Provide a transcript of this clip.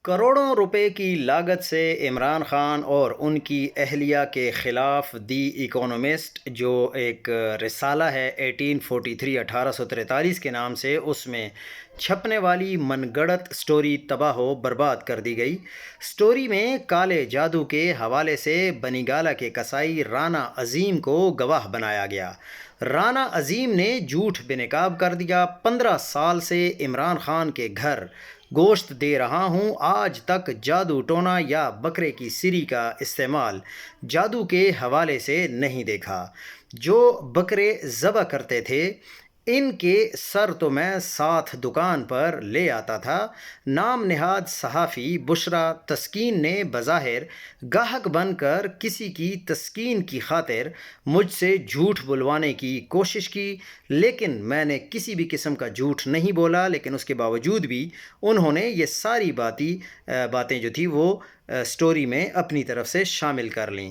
کروڑوں روپے کی لاگت سے عمران خان اور ان کی اہلیہ کے خلاف دی اکانومسٹ جو ایک رسالہ ہے 1843 کے نام سے، اس میں چھپنے والی من گڑت سٹوری تباہ و برباد کر دی گئی۔ سٹوری میں کالے جادو کے حوالے سے بنی گالہ کے قصائی رانا عظیم کو گواہ بنایا گیا۔ رانا عظیم نے جھوٹ بے نقاب کر دیا۔ 15 سال سے عمران خان کے گھر گوشت دے رہا ہوں، آج تک جادو ٹونا یا بکرے کی سری کا استعمال جادو کے حوالے سے نہیں دیکھا۔ جو بکرے ذبح کرتے تھے ان کے سر تو میں ساتھ دکان پر لے آتا تھا۔ نام نہاد صحافی بشریٰ تسکین نے بظاہر گاہک بن کر کسی کی تسکین کی خاطر مجھ سے جھوٹ بلوانے کی کوشش کی، لیکن میں نے کسی بھی قسم کا جھوٹ نہیں بولا۔ لیکن اس کے باوجود بھی انہوں نے یہ ساری باتیں جو تھی وہ سٹوری میں اپنی طرف سے شامل کر لیں۔